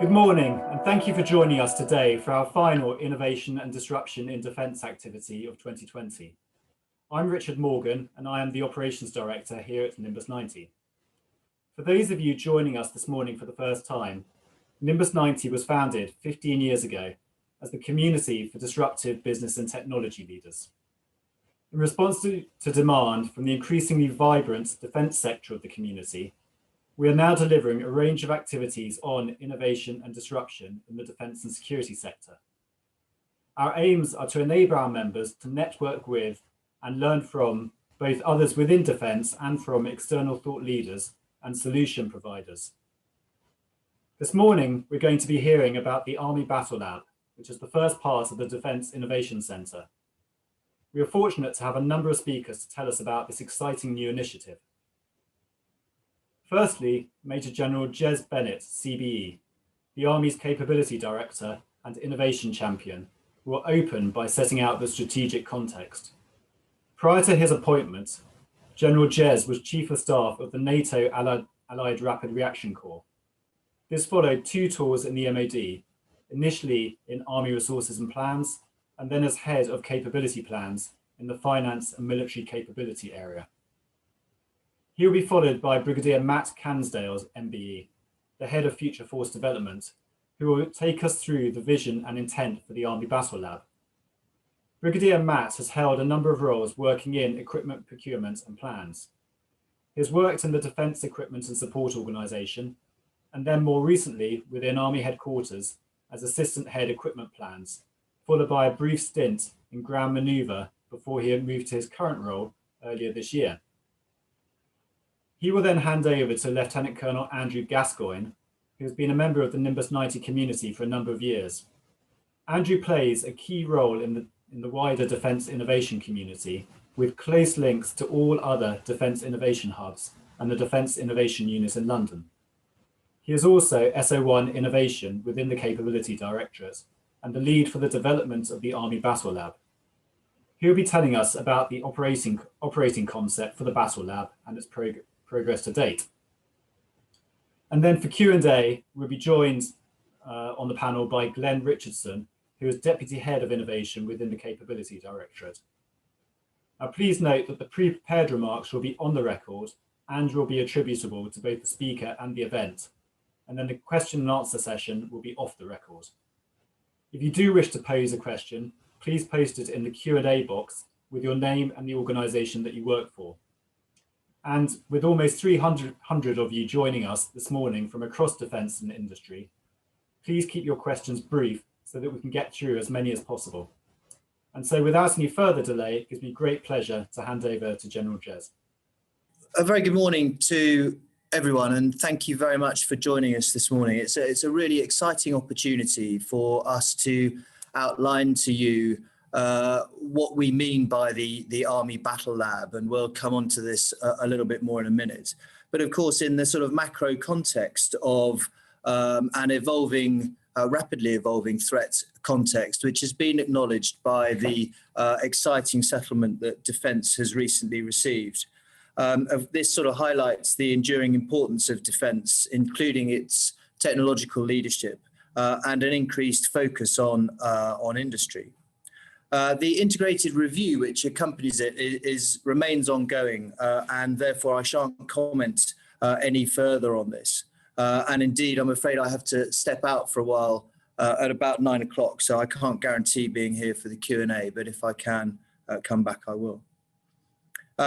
Good morning, and thank you for joining us today for our final Innovation and Disruption in Defence activity of 2020. I'm Richard Morgan, and I am the Operations Director here at Nimbus 90. For those of you joining us this morning for the first time, Nimbus 90 was founded 15 years ago as the community for disruptive business and technology leaders. In response to demand from the increasingly vibrant defence sector of the community, we are now delivering a range of activities on innovation and disruption in the defence and security sector. Our aims are to enable our members to network with and learn from both others within defence and from external thought leaders and solution providers. This morning, we're going to be hearing about the Army BattleLab, which is the first part of the Defence Innovation Centre. We are fortunate to have a number of speakers to tell us about this exciting new initiative. Firstly, Major General Bennett, CBE, the Army's Capability Director and Innovation Champion, will open by setting out the strategic context. Prior to his appointment, General Jez was Chief of Staff of the NATO Allied Rapid Reaction Corps. This followed 2 tours in the MOD, initially in Army Resources and Plans, and then as Head of Capability Plans in the Finance and Military Capability area. He will be followed by Brigadier Matt Cansdale, MBE, the Head of Future Force Development, who will take us through the vision and intent for the Army BattleLab. Brigadier Matt has held a number of roles working in equipment procurement and plans. He has worked in the Defence Equipment and Support Organisation, and then more recently within Army Headquarters as Assistant Head Equipment Plans, followed by a brief stint in ground manoeuvre before he had moved to his current role earlier this year. He will then hand over to Lieutenant Colonel Andrew Gascoigne, who has been a member of the Nimbus 90 community for a number of years. Andrew plays a key role in the wider defence innovation community, with close links to all other defence innovation hubs and the Defence Innovation Unit in London. He is also SO1 Innovation within the Capability Directorate and the lead for the development of the Army BattleLab. He will be telling us about the operating concept for the BattleLab and its progress to date. And then for Q&A, we'll be joined on the panel by Glenn Richardson, who is Deputy Head of Innovation within the Capability Directorate. Now, please note that the pre-prepared remarks will be on the record and will be attributable to both the speaker and the event. And then the question and answer session will be off the record. If you do wish to pose a question, please post it in the Q&A box with your name and the organisation that you work for. And with almost 300 of you joining us this morning from across defence and industry, please keep your questions brief so that we can get through as many as possible. And so without any further delay, it gives me great pleasure to hand over to General Jez. A very good morning to everyone, and thank you very much for joining us this morning. It's a really exciting opportunity for us to outline to you what we mean by the Army BattleLab, and we'll come on to this a little bit more in a minute. But of course, in the sort of macro context of an evolving, rapidly evolving threat context, which has been acknowledged by the exciting settlement that Defence has recently received. This sort of highlights the enduring importance of defence, including its technological leadership and an increased focus on industry. The integrated review which accompanies it remains ongoing, and therefore I shan't comment any further on this. And indeed, I'm afraid I have to step out for a while at about 9 o'clock, so I can't guarantee being here for the Q&A, but if I can come back, I will.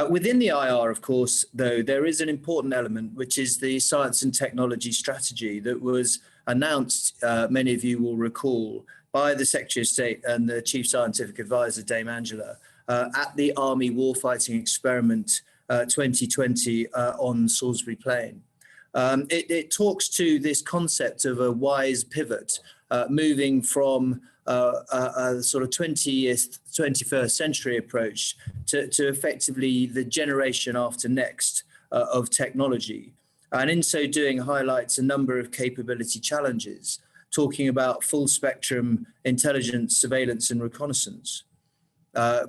Within the IR, of course, though, there is an important element, which is the science and technology strategy that was announced, many of you will recall, by the Secretary of State and the Chief Scientific Advisor, Dame Angela, at the Army Warfighting Experiment 2020 on Salisbury Plain. It talks to this concept of a wise pivot, moving from a sort of 20th, 21st century approach to effectively the generation after next of technology. And in so doing, highlights a number of capability challenges, talking about full spectrum intelligence, surveillance and reconnaissance,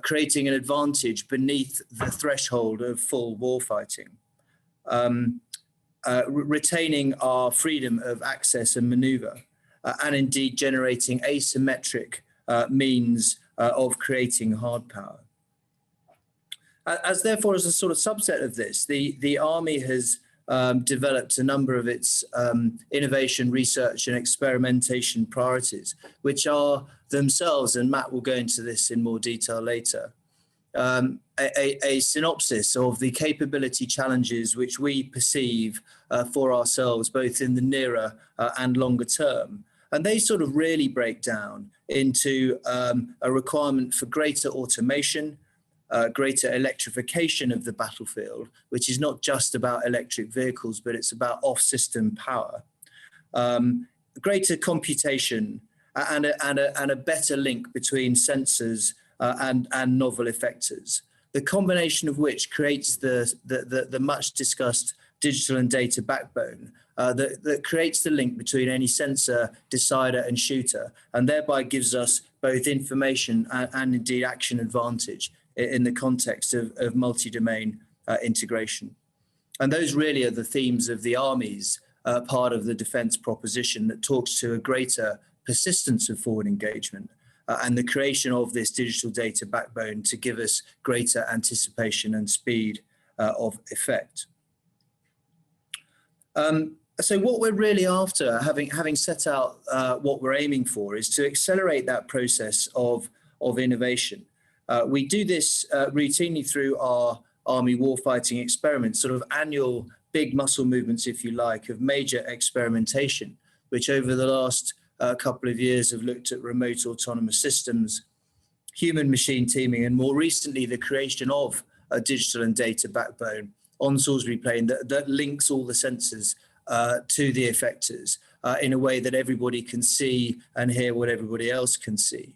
creating an advantage beneath the threshold of full warfighting, retaining our freedom of access and maneuver, and indeed generating asymmetric means of creating hard power. As therefore, as a sort of subset of this, the Army has developed a number of its innovation, research and experimentation priorities, which are themselves, and Matt will go into this in more detail later, a synopsis of the capability challenges which we perceive for ourselves, both in the nearer and longer term. And they sort of really break down into a requirement for greater automation, greater electrification of the battlefield, which is not just about electric vehicles, but it's about off-system power, greater computation, and a better link between sensors and novel effectors, the combination of which creates the much discussed digital and data backbone that creates the link between any sensor, decider and shooter, and thereby gives us both information and indeed action advantage in the context of multi-domain integration. And those really are the themes of the Army's part of the defence proposition that talks to a greater persistence of forward engagement and the creation of this digital data backbone to give us greater anticipation and speed of effect. So what we're really after, having set out what we're aiming for, is to accelerate that process of innovation. We do this routinely through our Army warfighting experiments, sort of annual big muscle movements, if you like, of major experimentation, which over the last couple of years have looked at remote autonomous systems, human-machine teaming, and more recently the creation of a digital and data backbone on Salisbury Plain that links all the sensors to the effectors in a way that everybody can see and hear what everybody else can see.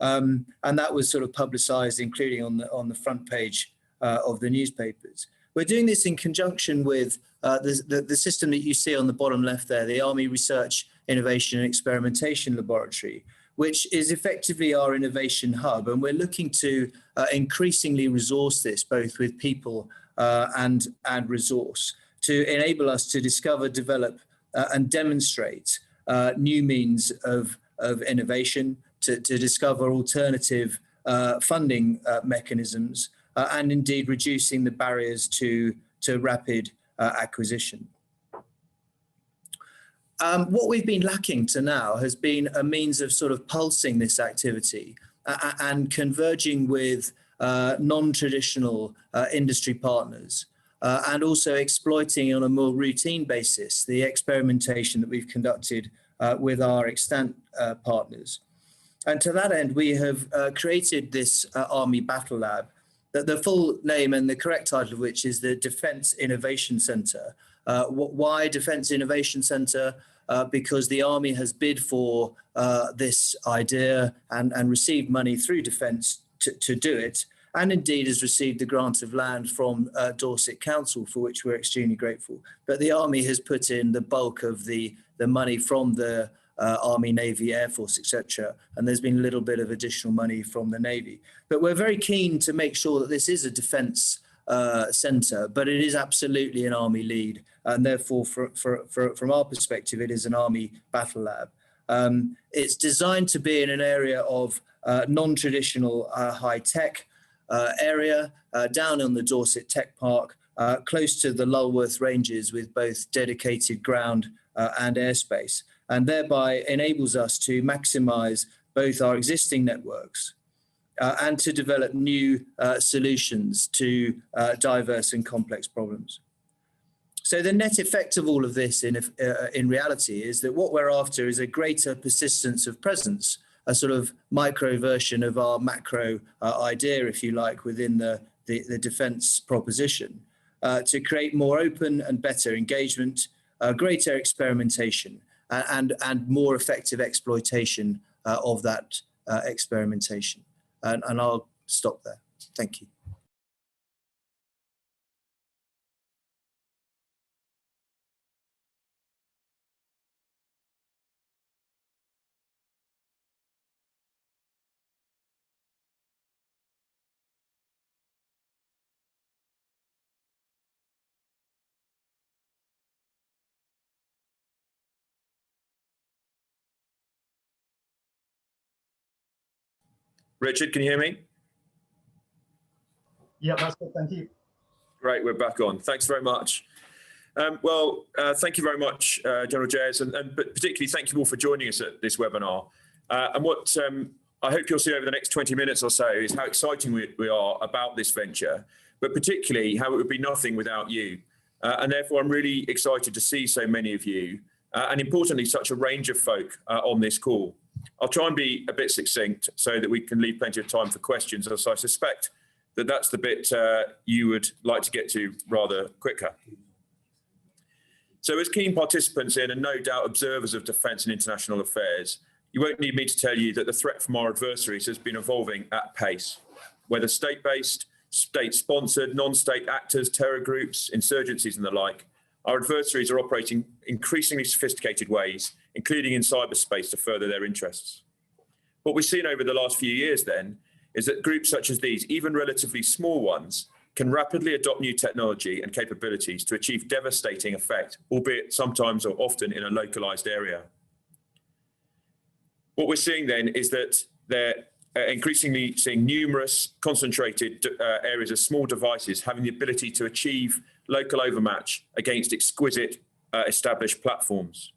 And that was sort of publicized, including on the front page of the newspapers. We're doing this in conjunction with the system that you see on the bottom left there, the Army Research, Innovation and Experimentation Laboratory, which is effectively our innovation hub. And we're looking to increasingly resource this, both with people and resource, to enable us to discover, develop and demonstrate new means of innovation, to discover alternative funding mechanisms, and indeed reducing the barriers to rapid acquisition. What we've been lacking to now has been a means of sort of pulsing this activity and converging with non-traditional industry partners, and also exploiting on a more routine basis the experimentation that we've conducted with our extant partners. And to that end, we have created this Army BattleLab, the full name and the correct title of which is the Defence Innovation Centre. Why Defence Innovation Centre? Because the Army has bid for this idea and received money through Defence to do it, and indeed has received the grant of land from Dorset Council, for which we're extremely grateful. But the Army has put in the bulk of the money from the Army, Navy, Air Force, etc. And there's been a little bit of additional money from the Navy. But we're very keen to make sure that this is a defence centre, but it is absolutely an Army lead. And therefore, from our perspective, it is an Army BattleLab. It's designed to be in an area of non-traditional high-tech area, down on the Dorset Tech Park, close to the Lulworth Ranges, with both dedicated ground and airspace, and thereby enables us to maximise both our existing networks and to develop new solutions to diverse and complex problems. So the net effect of all of this in reality is that what we're after is a greater persistence of presence, a sort of micro version of our macro idea, if you like, within the defence proposition, to create more open and better engagement, greater experimentation, and more effective exploitation of that experimentation. And I'll stop there. Thank you. Richard, can you hear me? Yeah, that's good. Thank you. Great, we're back on. Thanks very much. Thank you very much, General Jez, and particularly thank you all for joining us at this webinar. And what I hope you'll see over the next 20 minutes or so is how exciting we are about this venture, but particularly how it would be nothing without you. And therefore, I'm really excited to see so many of you, and importantly, such a range of folk on this call. I'll try and be a bit succinct so that we can leave plenty of time for questions, as I suspect that that's the bit you would like to get to rather quicker. So as keen participants in, and no doubt observers of defence and international affairs, you won't need me to tell you that the threat from our adversaries has been evolving at pace. Whether state-based, state-sponsored, non-state actors, terror groups, insurgencies and the like, our adversaries are operating increasingly sophisticated ways, including in cyberspace, to further their interests. What we've seen over the last few years then is that groups such as these, even relatively small ones, can rapidly adopt new technology and capabilities to achieve devastating effect, albeit sometimes or often in a localized area. What we're seeing then is that they're increasingly seeing numerous concentrated areas of small devices having the ability to achieve local overmatch against exquisite established platforms.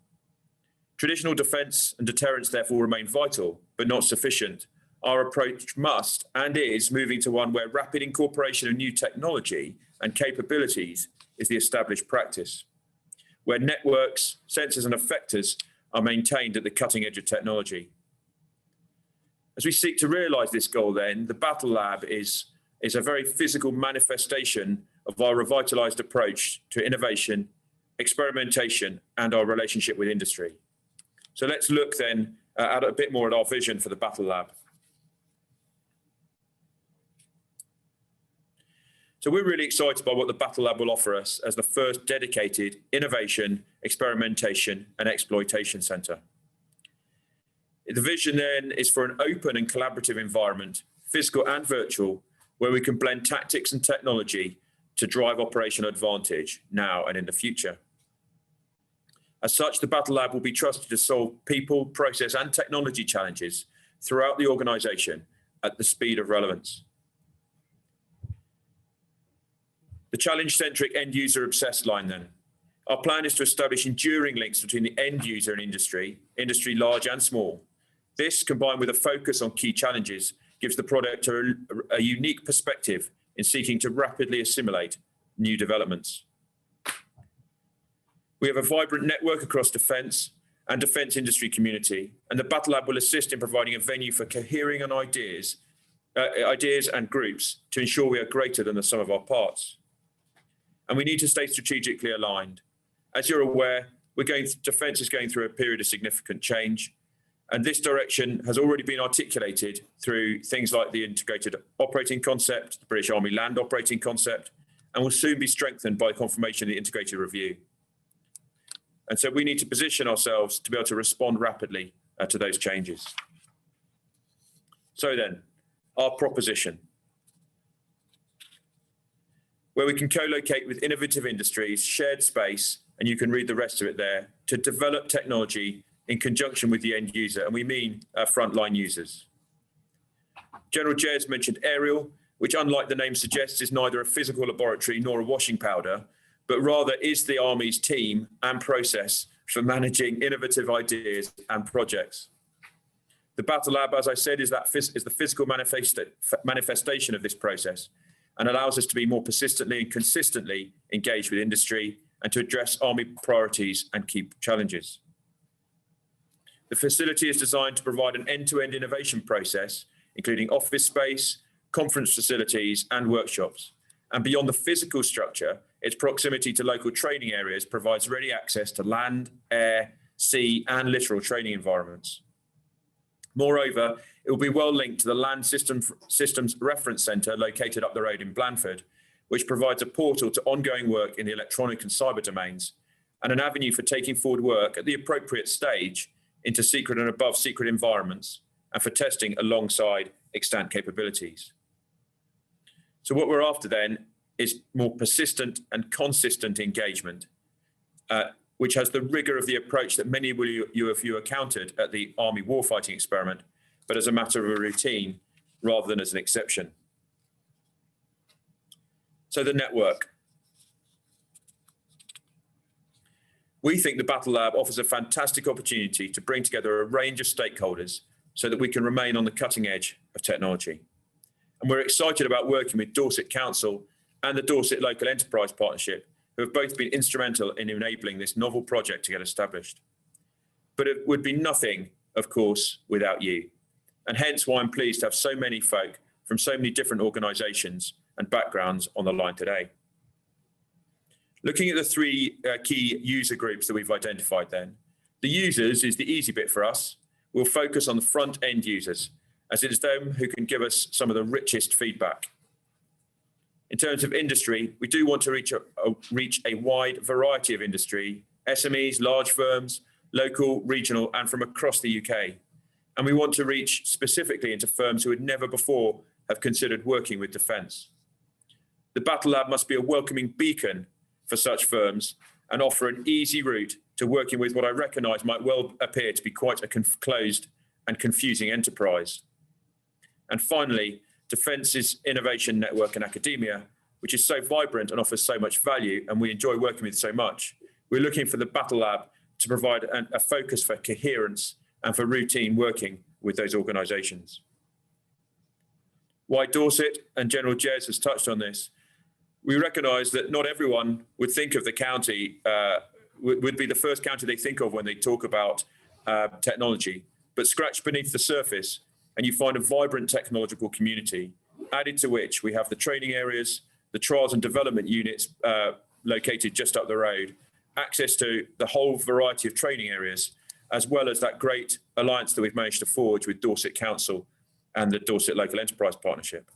Traditional defence and deterrence therefore remain vital, but not sufficient. Our approach must and is moving to one where rapid incorporation of new technology and capabilities is the established practice, where networks, sensors and effectors are maintained at the cutting edge of technology. As we seek to realise this goal then, the BattleLab is a very physical manifestation of our revitalised approach to innovation, experimentation and our relationship with industry. So let's look then at a bit more at our vision for the BattleLab. So we're really excited by what the BattleLab will offer us as the first dedicated innovation, experimentation and exploitation centre. The vision then is for an open and collaborative environment, physical and virtual, where we can blend tactics and technology to drive operational advantage now and in the future. As such, the BattleLab will be trusted to solve people, process and technology challenges throughout the organisation at the speed of relevance. The challenge-centric end-user obsessed line then. Our plan is to establish enduring links between the end user and industry large and small. This, combined with a focus on key challenges, gives the product a unique perspective in seeking to rapidly assimilate new developments. We have a vibrant network across defence and defence industry community, and the BattleLab will assist in providing a venue for cohering on ideas and groups to ensure we are greater than the sum of our parts. And we need to stay strategically aligned. As you're aware, defence is going through a period of significant change, and this direction has already been articulated through things like the integrated operating concept, the British Army land operating concept, and will soon be strengthened by confirmation of the integrated review. And so we need to position ourselves to be able to respond rapidly to those changes. So then, our proposition, where we can co-locate with innovative industries, shared space, and you can read the rest of it there, to develop technology in conjunction with the end user, and we mean frontline users. General Jez mentioned Aerial, which unlike the name suggests is neither a physical laboratory nor a washing powder, but rather is the Army's team and process for managing innovative ideas and projects. The BattleLab, as I said, is the physical manifestation of this process, and allows us to be more persistently and consistently engaged with industry and to address Army priorities and key challenges. The facility is designed to provide an end-to-end innovation process, including office space, conference facilities and workshops. And beyond the physical structure, its proximity to local training areas provides ready access to land, air, sea and littoral training environments. Moreover, it will be well linked to the Land Systems Reference Centre located up the road in Blandford, which provides a portal to ongoing work in the electronic and cyber domains, and an avenue for taking forward work at the appropriate stage into secret and above secret environments, and for testing alongside extant capabilities. So what we're after then is more persistent and consistent engagement, which has the rigour of the approach that many of you encountered at the Army warfighting experiment, but as a matter of a routine rather than as an exception. So the network. We think the BattleLab offers a fantastic opportunity to bring together a range of stakeholders so that we can remain on the cutting edge of technology. And we're excited about working with Dorset Council and the Dorset Local Enterprise Partnership, who have both been instrumental in enabling this novel project to get established. But it would be nothing, of course, without you. And hence why I'm pleased to have so many folk from so many different organisations and backgrounds on the line today. Looking at the three key user groups that we've identified then, the users is the easy bit for us. We'll focus on the front end users, as it is them who can give us some of the richest feedback. In terms of industry, we do want to reach a wide variety of industry, SMEs, large firms, local, regional, and from across the UK. And we want to reach specifically into firms who had never before have considered working with defence. The BattleLab must be a welcoming beacon for such firms and offer an easy route to working with what I recognise might well appear to be quite a closed and confusing enterprise. And finally, Defence's innovation network and academia, which is so vibrant and offers so much value and we enjoy working with so much. We're looking for the BattleLab to provide a focus for coherence and for routine working with those organisations. Why Dorset, and General Jez has touched on this, we recognise that not everyone would think of the county, would be the first county they think of when they talk about technology, but scratch beneath the surface and you find a vibrant technological community, added to which we have the training areas, the trials and development units located just up the road, access to the whole variety of training areas, as well as that great alliance that we've managed to forge with Dorset Council and the Dorset Local Enterprise Partnership.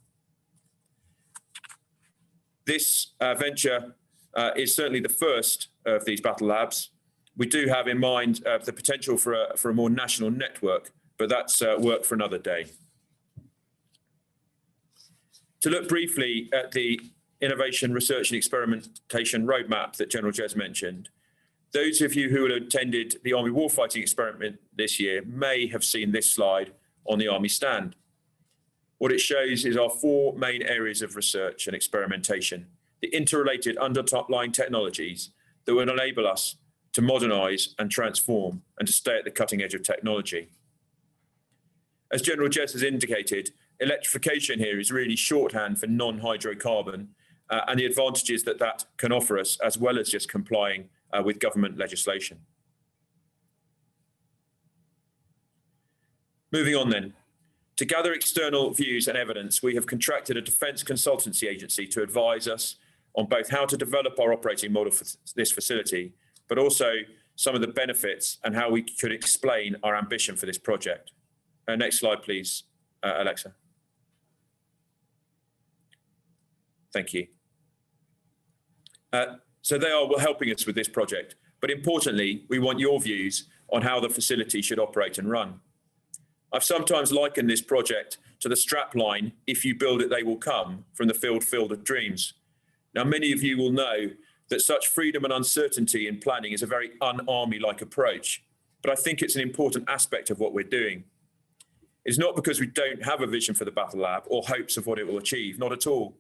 This venture is certainly the first of these Battle Labs. We do have in mind the potential for a more national network, but that's work for another day. To look briefly at the innovation, research and experimentation roadmap that General Jez mentioned, those of you who attended the Army Warfighting Experiment this year may have seen this slide on the Army stand. What it shows is our four main areas of research and experimentation, the interrelated underlying technologies that will enable us to modernise and transform and to stay at the cutting edge of technology. As General Jez has indicated, electrification here is really shorthand for non-hydrocarbon and the advantages that that can offer us, as well as just complying with government legislation. Moving on then. To gather external views and evidence, we have contracted a defence consultancy agency to advise us on both how to develop our operating model for this facility, but also some of the benefits and how we could explain our ambition for this project. Next slide, please, Alexa. Thank you. So they are helping us with this project, but importantly, we want your views on how the facility should operate and run. I've sometimes likened this project to the strap line, if you build it, they will come, from the Field of Dreams. Now, many of you will know that such freedom and uncertainty in planning is a very un-army-like approach, but I think it's an important aspect of what we're doing. It's not because we don't have a vision for the BattleLab or hopes of what it will achieve, not at all,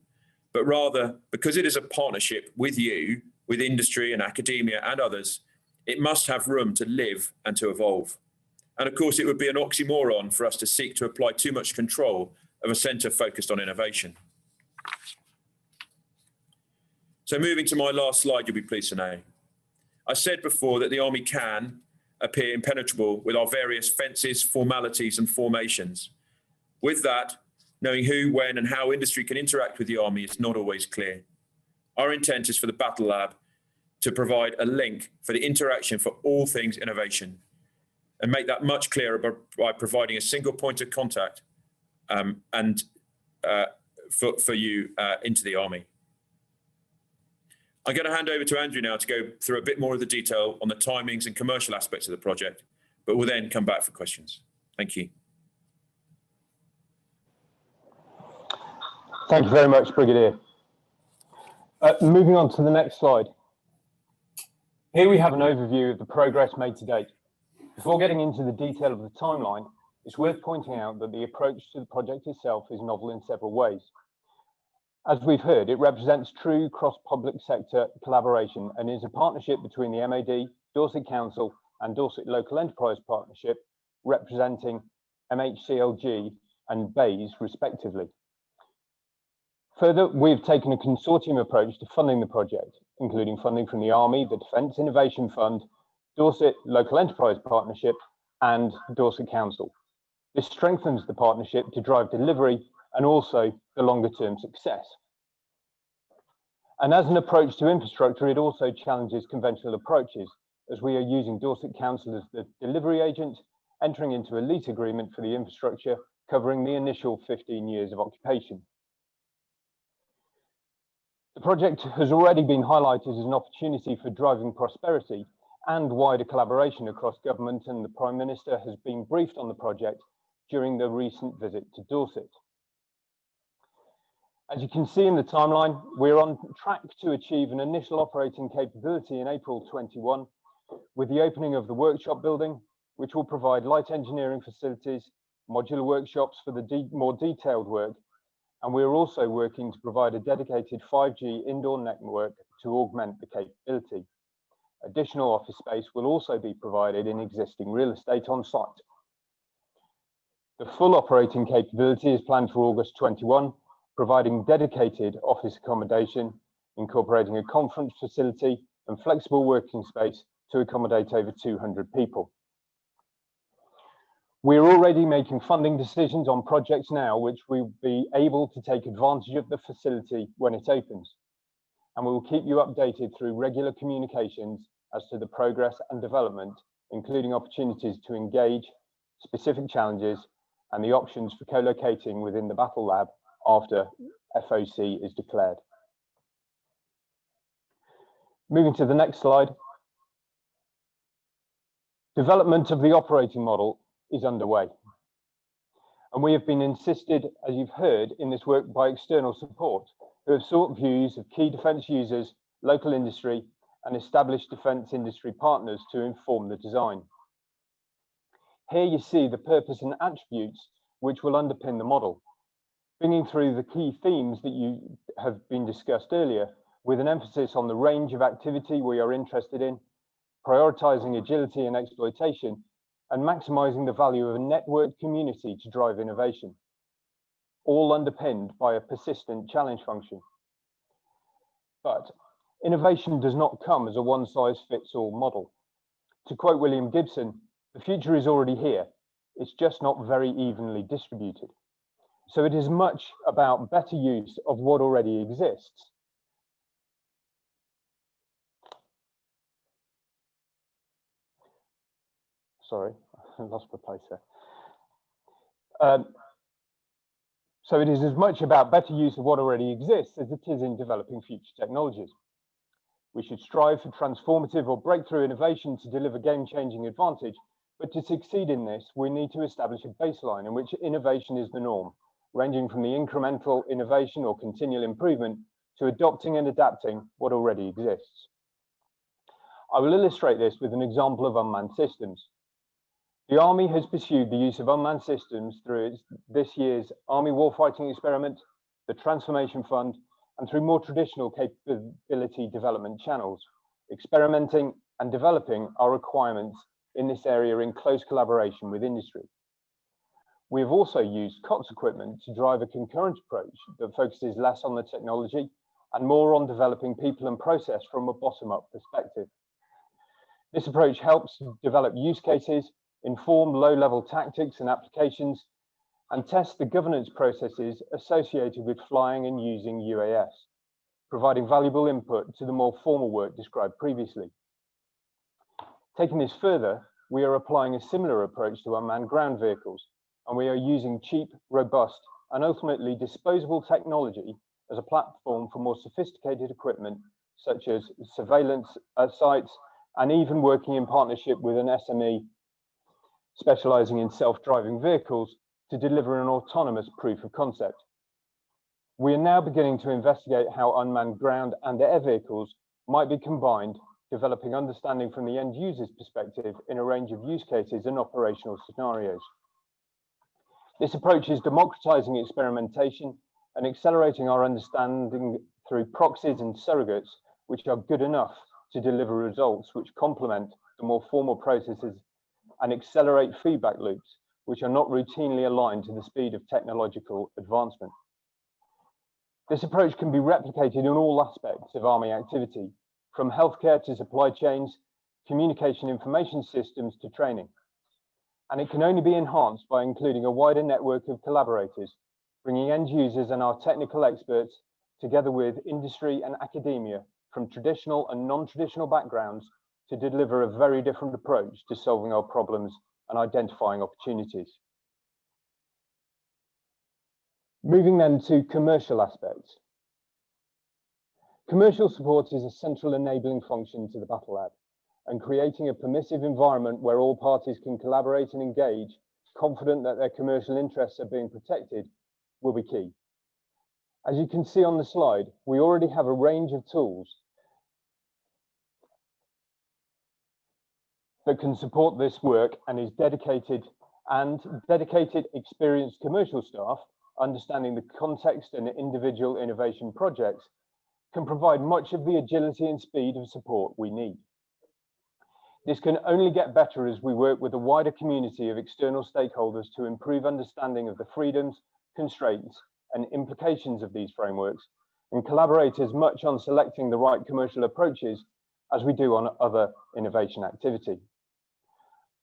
but rather because it is a partnership with you, with industry and academia and others, it must have room to live and to evolve. And of course, it would be an oxymoron for us to seek to apply too much control of a centre focused on innovation. So moving to my last slide, you'll be pleased to know. I said before that the Army can appear impenetrable with our various fences, formalities and formations. With that, knowing who, when and how industry can interact with the Army is not always clear. Our intent is for the BattleLab to provide a link for the interaction for all things innovation, and make that much clearer by providing a single point of contact for you into the Army. I'm going to hand over to Andrew now to go through a bit more of the detail on the timings and commercial aspects of the project, but we'll then come back for questions. Thank you. Thank you very much, Brigadier. Moving on to the next slide. Here we have an overview of the progress made to date. Before getting into the detail of the timeline, it's worth pointing out that the approach to the project itself is novel in several ways. As we've heard, it represents true cross-public sector collaboration and is a partnership between the MOD, Dorset Council and Dorset Local Enterprise Partnership, representing MHCLG and BAYS respectively. Further, we've taken a consortium approach to funding the project, including funding from the Army, the Defence Innovation Fund, Dorset Local Enterprise Partnership and Dorset Council. This strengthens the partnership to drive delivery and also the longer term success. And as an approach to infrastructure, it also challenges conventional approaches, as we are using Dorset Council as the delivery agent, entering into a lease agreement for the infrastructure, covering the initial 15 years of occupation. The project has already been highlighted as an opportunity for driving prosperity and wider collaboration across government, and the Prime Minister has been briefed on the project during the recent visit to Dorset. As you can see in the timeline, we're on track to achieve an initial operating capability in April 21, with the opening of the workshop building, which will provide light engineering facilities, modular workshops for the more detailed work, and we're also working to provide a dedicated 5G indoor network to augment the capability. Additional office space will also be provided in existing real estate on site. The full operating capability is planned for August 21, providing dedicated office accommodation, incorporating a conference facility and flexible working space to accommodate over 200 people. We're already making funding decisions on projects now, which we'll be able to take advantage of the facility when it opens. And we will keep you updated through regular communications as to the progress and development, including opportunities to engage, specific challenges, and the options for co-locating within the BattleLab after FOC is declared. Moving to the next slide. Development of the operating model is underway. And we have been insisted, as you've heard, in this work by external support, who have sought views of key defence users, local industry, and established defence industry partners to inform the design. Here you see the purpose and attributes which will underpin the model, bringing through the key themes that you have been discussed earlier, with an emphasis on the range of activity we are interested in, prioritising agility and exploitation, and maximising the value of a networked community to drive innovation, all underpinned by a persistent challenge function. But innovation does not come as a one-size-fits-all model. To quote William Gibson, the future is already here, it's just not very evenly distributed. So it is much about better use of what already exists. Sorry, I lost my place there. So it is as much about better use of what already exists as it is in developing future technologies. We should strive for transformative or breakthrough innovation to deliver game-changing advantage, but to succeed in this, we need to establish a baseline in which innovation is the norm, ranging from the incremental innovation or continual improvement to adopting and adapting what already exists. I will illustrate this with an example of unmanned systems. The Army has pursued the use of unmanned systems through this year's Army Warfighting Experiment, the Transformation Fund, and through more traditional capability development channels. Experimenting and developing our requirements in this area in close collaboration with industry. We have also used COTS equipment to drive a concurrent approach that focuses less on the technology and more on developing people and process from a bottom-up perspective. This approach helps develop use cases, inform low-level tactics and applications, and test the governance processes associated with flying and using UAS, providing valuable input to the more formal work described previously. Taking this further, we are applying a similar approach to unmanned ground vehicles, and we are using cheap, robust, and ultimately disposable technology as a platform for more sophisticated equipment, such as surveillance sites, and even working in partnership with an SME specializing in self-driving vehicles to deliver an autonomous proof of concept. We are now beginning to investigate how unmanned ground and air vehicles might be combined, developing understanding from the end user's perspective in a range of use cases and operational scenarios. This approach is democratizing experimentation and accelerating our understanding through proxies and surrogates, which are good enough to deliver results which complement the more formal processes and accelerate feedback loops, which are not routinely aligned to the speed of technological advancement. This approach can be replicated in all aspects of Army activity, from healthcare to supply chains, communication information systems to training. And it can only be enhanced by including a wider network of collaborators, bringing end users and our technical experts together with industry and academia from traditional and non-traditional backgrounds to deliver a very different approach to solving our problems and identifying opportunities. Moving then to commercial aspects. Commercial support is a central enabling function to the BattleLab, and creating a permissive environment where all parties can collaborate and engage, confident that their commercial interests are being protected, will be key. As you can see on the slide, we already have a range of tools that can support this work and dedicated experienced commercial staff, understanding the context and individual innovation projects, can provide much of the agility and speed of support we need. This can only get better as we work with a wider community of external stakeholders to improve understanding of the freedoms, constraints, and implications of these frameworks, and collaborate as much on selecting the right commercial approaches as we do on other innovation activity.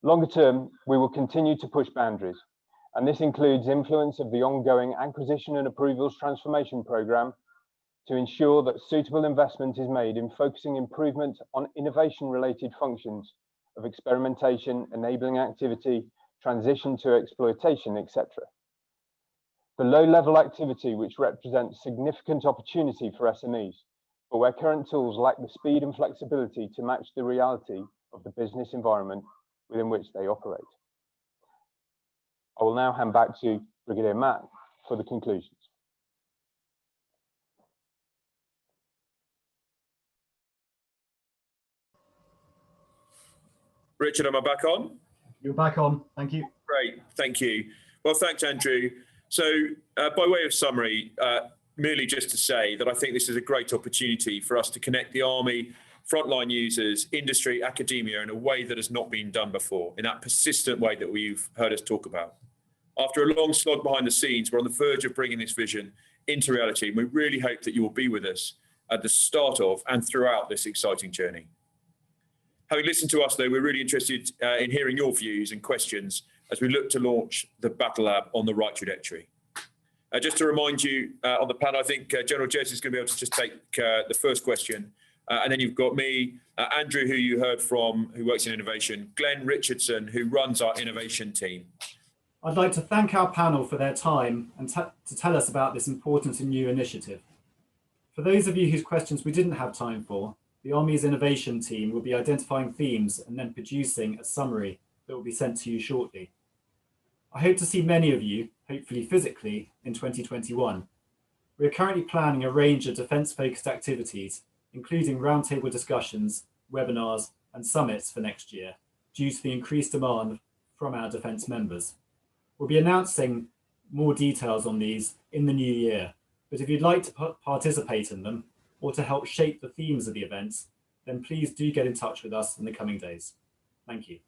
Longer term, we will continue to push boundaries, and this includes influence of the ongoing acquisition and approvals transformation program to ensure that suitable investment is made in focusing improvement on innovation-related functions of experimentation, enabling activity, transition to exploitation, etc. The low-level activity which represents significant opportunity for SMEs, but where current tools lack the speed and flexibility to match the reality of the business environment within which they operate. I will now hand back to Brigadier Matt for the conclusions. Richard, am I back on? You're back on. Thank you. Great, thank you. Well, thanks, Andrew. So by way of summary, merely just to say that I think this is a great opportunity for us to connect the Army, frontline users, industry, academia in a way that has not been done before, in that persistent way that we've heard us talk about. After a long slog behind the scenes, we're on the verge of bringing this vision into reality, and we really hope that you will be with us at the start of and throughout this exciting journey. Having listened to us, though, we're really interested in hearing your views and questions as we look to launch the BattleLab on the right trajectory. Just to remind you on the panel, I think General Jez is going to be able to just take the first question. And then you've got me, Andrew, who you heard from, who works in innovation, Glenn Richardson, who runs our innovation team. I'd like to thank our panel for their time and to tell us about this important and new initiative. For those of you whose questions we didn't have time for, the Army's innovation team will be identifying themes and then producing a summary that will be sent to you shortly. I hope to see many of you, hopefully physically, in 2021. We are currently planning a range of defence-focused activities, including roundtable discussions, webinars, and summits for next year, due to the increased demand from our defence members. We'll be announcing more details on these in the new year, but if you'd like to participate in them or to help shape the themes of the events, then please do get in touch with us in the coming days. Thank you.